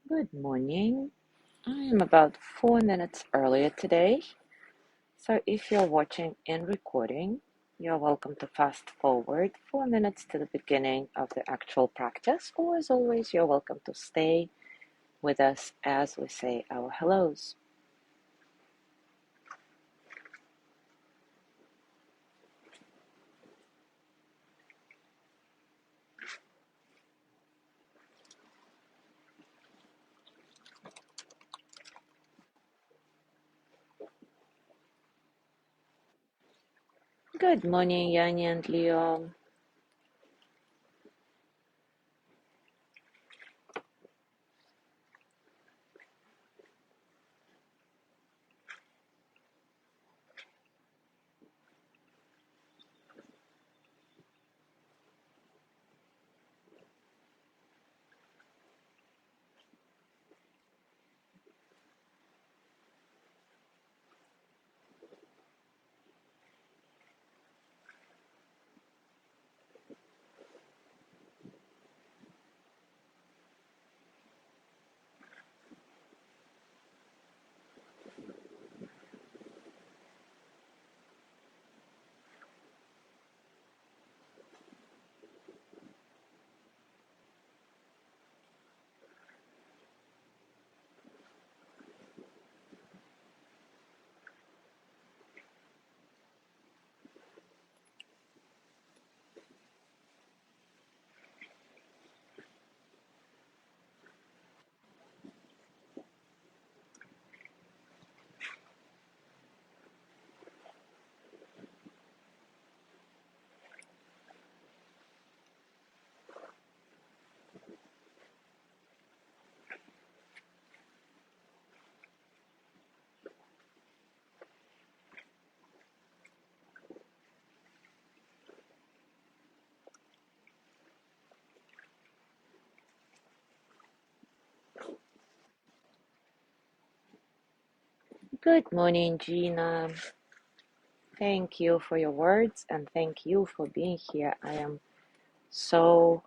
Good morning. I am about 4 minutes earlier today, so if you're watching and recording, you're welcome to fast forward 4 minutes to the beginning of the actual practice, or as always, you're welcome to stay with us as we say our hellos. Good morning, Yanni and Leo. Good morning, Gina. Thank you for your words and thank you for being here. I am so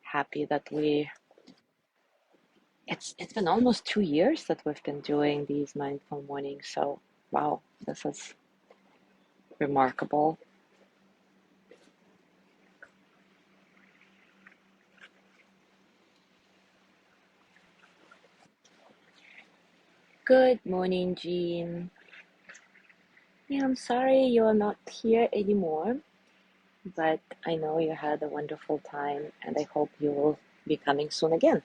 happy that it's been almost 2 years that we've been doing these mindful mornings. So wow, this is remarkable. Good morning, Jean. Yeah, I'm sorry you're not here anymore, but I know you had a wonderful time and I hope you will be coming soon again.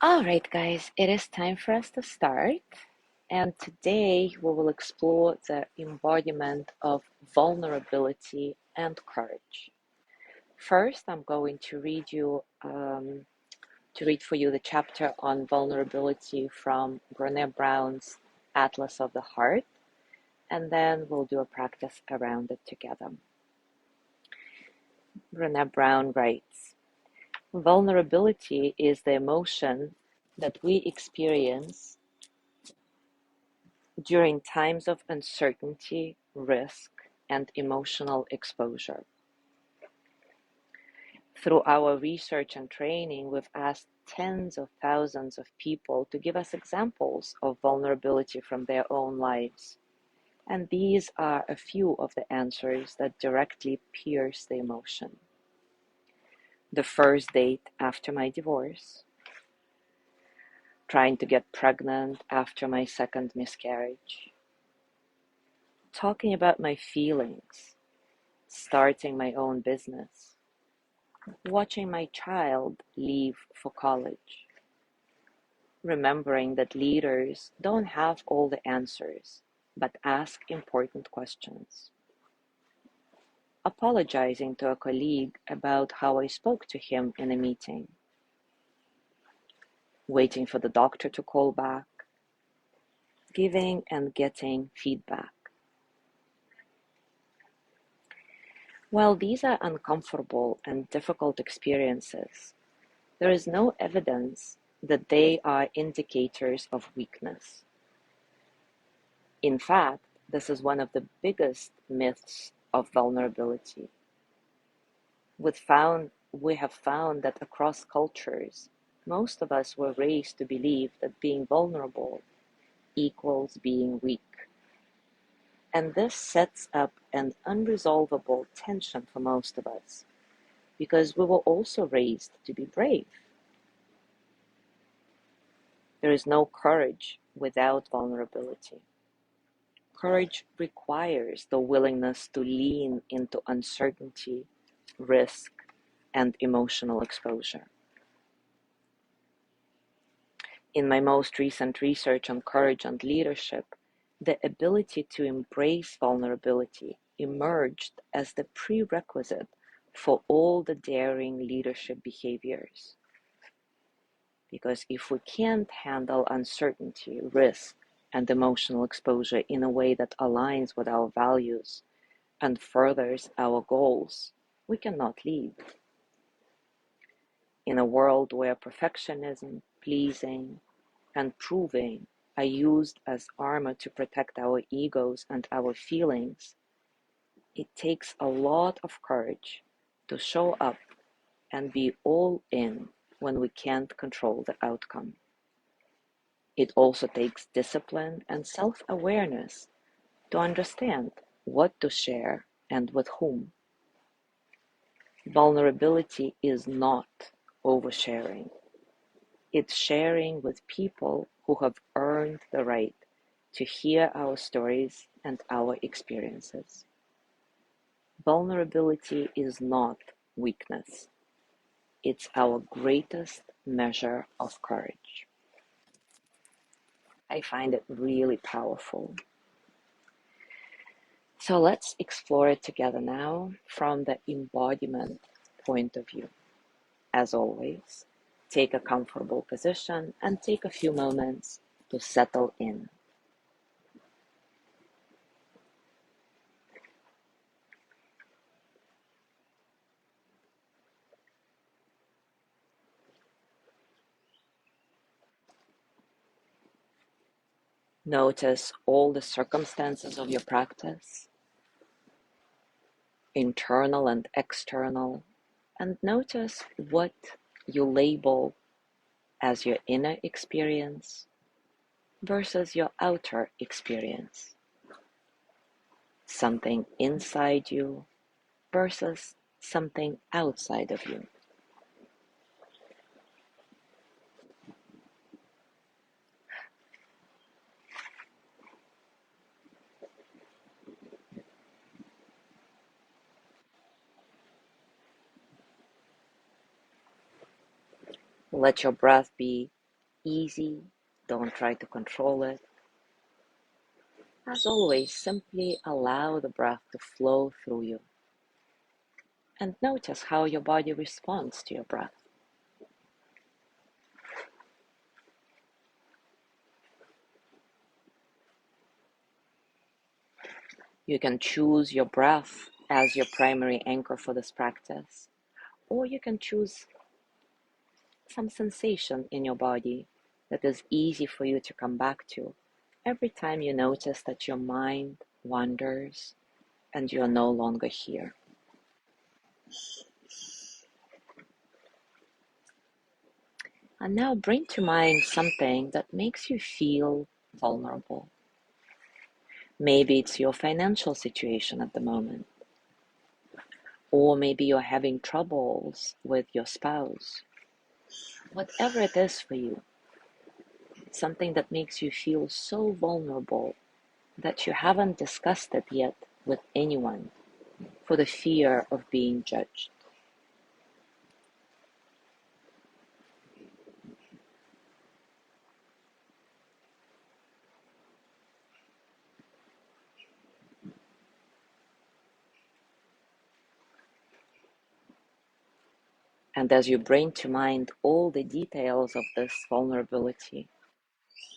All right, guys, it is time for us to start. And today we will explore the embodiment of vulnerability and courage. First, I'm going to read for you the chapter on vulnerability from Brené Brown's Atlas of the Heart, and then we'll do a practice around it together. Brené Brown writes, vulnerability is the emotion that we experience during times of uncertainty, risk, and emotional exposure. Through our research and training, we've asked tens of thousands of people to give us examples of vulnerability from their own lives. And these are a few of the answers that directly pierce the emotion. The first date after my divorce, trying to get pregnant after my second miscarriage, talking about my feelings, starting my own business, watching my child leave for college, remembering that leaders don't have all the answers, but ask important questions, apologizing to a colleague about how I spoke to him in a meeting, waiting for the doctor to call back, giving and getting feedback. While these are uncomfortable and difficult experiences, there is no evidence that they are indicators of weakness. In fact, this is one of the biggest myths of vulnerability. We have found that across cultures, most of us were raised to believe that being vulnerable equals being weak. And this sets up an unresolvable tension for most of us, because we were also raised to be brave. There is no courage without vulnerability. Courage requires the willingness to lean into uncertainty, risk, and emotional exposure. In my most recent research on courage and leadership, the ability to embrace vulnerability emerged as the prerequisite for all the daring leadership behaviors. Because if we can't handle uncertainty, risk, and emotional exposure in a way that aligns with our values and furthers our goals, we cannot lead. In a world where perfectionism, pleasing, and proving are used as armor to protect our egos and our feelings, it takes a lot of courage to show up and be all in when we can't control the outcome. It also takes discipline and self-awareness to understand what to share and with whom. Vulnerability is not oversharing. It's sharing with people who have earned the right to hear our stories and our experiences. Vulnerability is not weakness. It's our greatest measure of courage. I find it really powerful. So let's explore it together now from the embodiment point of view. As always, take a comfortable position and take a few moments to settle in. Notice all the circumstances of your practice, internal and external, and notice what you label as your inner experience versus your outer experience. Something inside you versus something outside of you. Let your breath be easy. Don't try to control it. As always, simply allow the breath to flow through you. And notice how your body responds to your breath. You can choose your breath as your primary anchor for this practice, or you can choose some sensation in your body that is easy for you to come back to every time you notice that your mind wanders and you are no longer here. And now bring to mind something that makes you feel vulnerable. Maybe it's your financial situation at the moment, or maybe you're having troubles with your spouse. Whatever it is for you, something that makes you feel so vulnerable that you haven't discussed it yet with anyone for the fear of being judged. And as you bring to mind all the details of this vulnerability,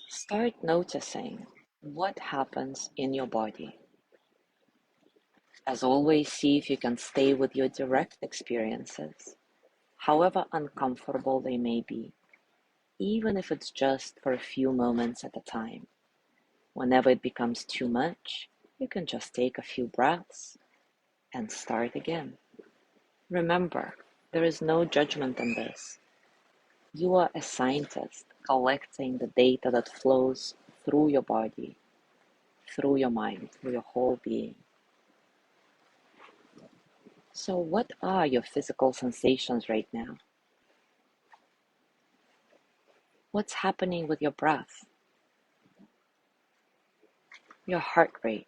start noticing what happens in your body. As always, see if you can stay with your direct experiences, however uncomfortable they may be, even if it's just for a few moments at a time. Whenever it becomes too much, you can just take a few breaths and start again. Remember, there is no judgment in this. You are a scientist collecting the data that flows through your body, through your mind, through your whole being. So, what are your physical sensations right now? What's happening with your breath, your heart rate?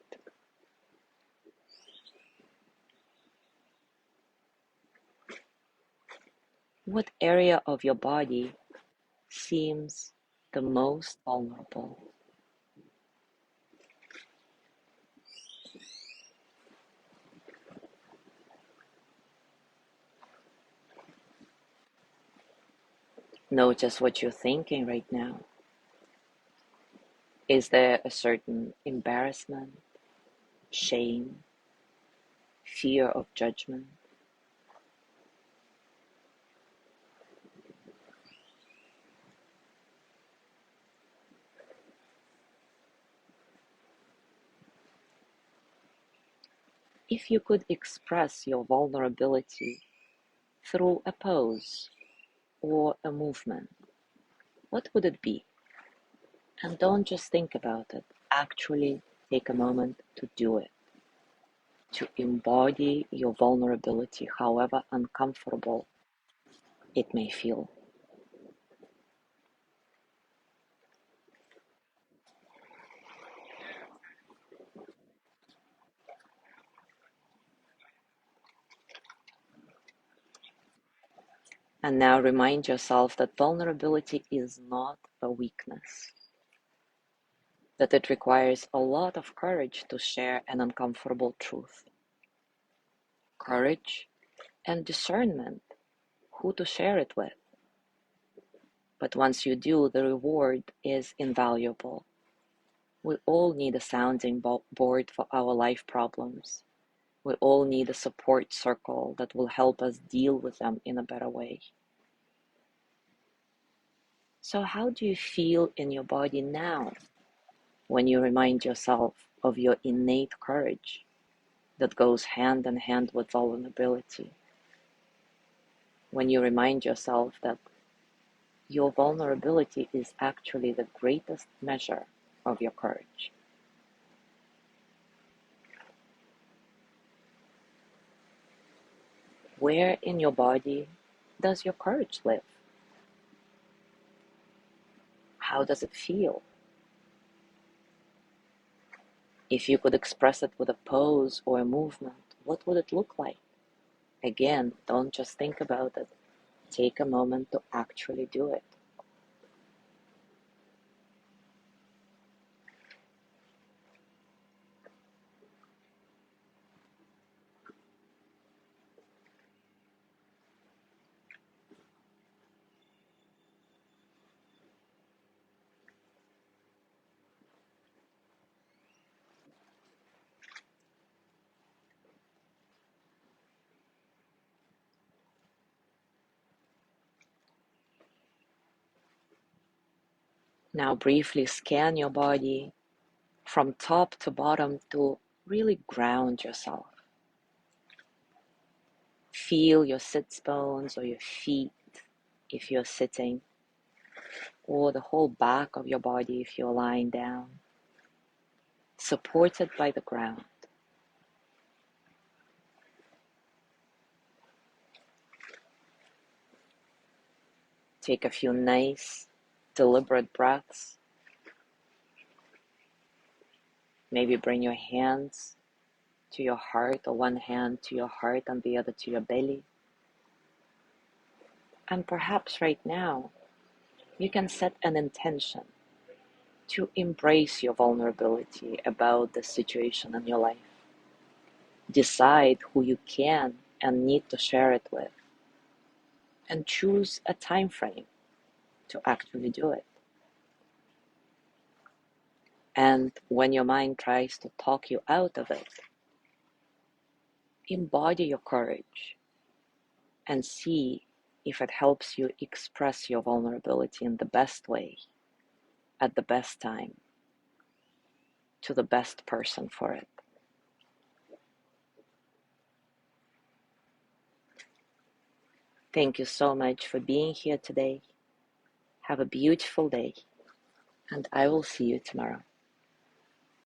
What area of your body seems the most vulnerable? Notice what you're thinking right now. Is there a certain embarrassment, shame, fear of judgment? If you could express your vulnerability through a pose or a movement, what would it be? And don't just think about it, actually take a moment to do it, to embody your vulnerability, however uncomfortable it may feel. And now remind yourself that vulnerability is not a weakness, that it requires a lot of courage to share an uncomfortable truth. Courage and discernment, who to share it with. But once you do, the reward is invaluable. We all need a sounding board for our life problems. We all need a support circle that will help us deal with them in a better way. So, how do you feel in your body now when you remind yourself of your innate courage that goes hand in hand with vulnerability? When you remind yourself that your vulnerability is actually the greatest measure of your courage. Where in your body does your courage live? How does it feel? If you could express it with a pose or a movement, what would it look like? Again, don't just think about it. Take a moment to actually do it. Now briefly scan your body from top to bottom to really ground yourself. Feel your sits bones or your feet if you're sitting. or the whole back of your body if you're lying down, supported by the ground. Take a few nice, deliberate breaths. Maybe bring your hands to your heart, or one hand to your heart and the other to your belly. And perhaps right now, you can set an intention to embrace your vulnerability about the situation in your life. Decide who you can and need to share it with, and choose a time frame to actually do it. And when your mind tries to talk you out of it, embody your courage and see if it helps you express your vulnerability in the best way, at the best time, to the best person for it. Thank you so much for being here today. Have a beautiful day, and I will see you tomorrow.